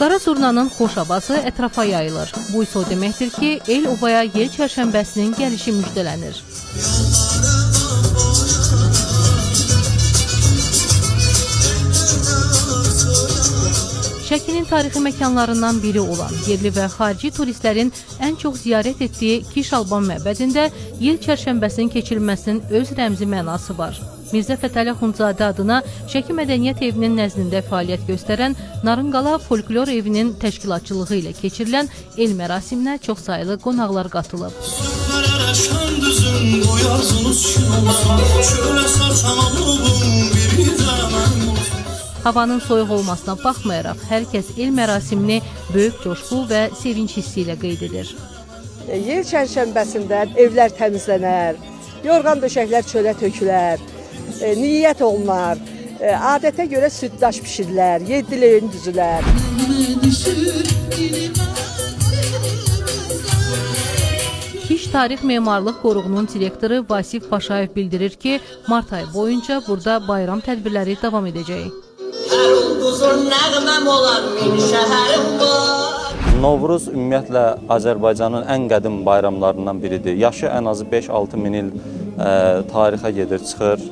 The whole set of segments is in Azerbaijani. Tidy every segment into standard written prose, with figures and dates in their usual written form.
Qara zurnanın xoş havası ətrafa yayılır. Bu isə o deməkdir ki, el-obaya yel çərşənbəsinin gəlişi müjdələnir. Şəkinin tarixi məkanlarından biri olan yerli və xarici turistlərin ən çox ziyarət etdiyi Kişalban məbədində yel çərşənbəsinin keçirilməsinin öz rəmzi mənası var. Mirzə Fətəli Axundzadə adına Şəki Mədəniyyət Evinin nəzdində fəaliyyət göstərən Narınqala Folklor Evinin təşkilatçılığı ilə keçirilən el mərasiminə çoxsaylı qonaqlar qatılıb. Havanın soyuq olmasına baxmayaraq, hər kəs el mərasimini böyük coşqu və sevinç hissi ilə qeyd edir. Yel çərşənbəsində evlər təmizlənər, yorğan döşəklər çölə tökülər, niyyət olunar, adətə görə süddaş pişirilər, yeddiləyin düzülər. Kiş Tarix Memarlıq Qoruğunun direktoru Vasif Paşayev bildirir ki, mart ayı boyunca burada bayram tədbirləri davam edəcək. Novruz ümumiyyətlə Azərbaycanın ən qədim bayramlarından biridir. Yaşı ən azı 5-6 min il tarixə gedir, çıxır.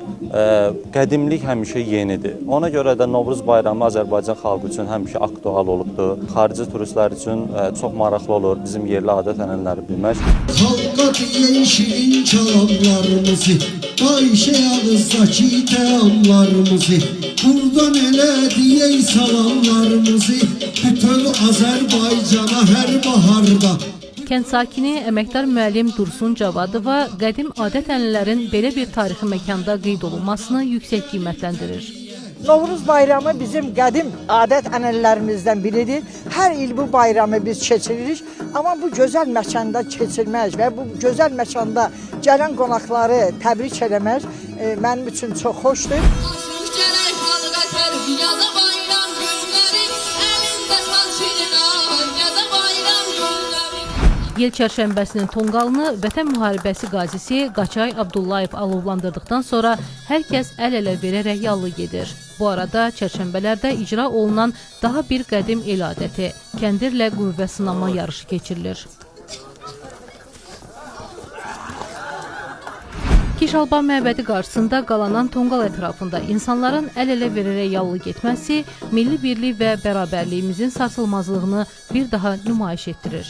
Qədimlik həmişə yenidir. Ona görə də Novruz bayramı Azərbaycan xalqı üçün həmişə aktual olubdur. Xarici turistlər üçün çox maraqlı olur bizim yerli adət-ənənələri bilmək. Xalqa deyən şirin kəlamlarımızı, Ayşə ağızdakı təamlarımızı, buradan elə deyək salamlarımızı, bütün Azərbaycana hər baharda. Kənd sakini əməkdar müəllim Dursun Cavadova qədim adət-ənənələrin belə bir tarixi məkanda qeyd olunmasını yüksək qiymətləndirir. Novruz bayramı bizim qədim adət-ənənələrimizdən biridir. Hər il bu bayramı biz keçiririk. Amma bu gözəl məkanda keçirmək və bu gözəl məkanda gələn qonaqları təbrik eləmək mənim üçün çox xoşdur. Yel çərşənbəsinin tonqalını Vətən müharibəsi qazisi Qaçay Abdullayev alovlandırdıqdan sonra hər kəs əl-ələ verərək yallı gedir. Bu arada çərşənbələrdə icra olunan daha bir qədim el adəti, kəndirlə qüvvə sınama yarışı keçirilir. Kişalban məbədi qarşısında qalanan tonqal ətrafında insanların əl-ələ verərək yallı getməsi milli birlik və bərabərliyimizin sarsılmazlığını bir daha nümayiş etdirir.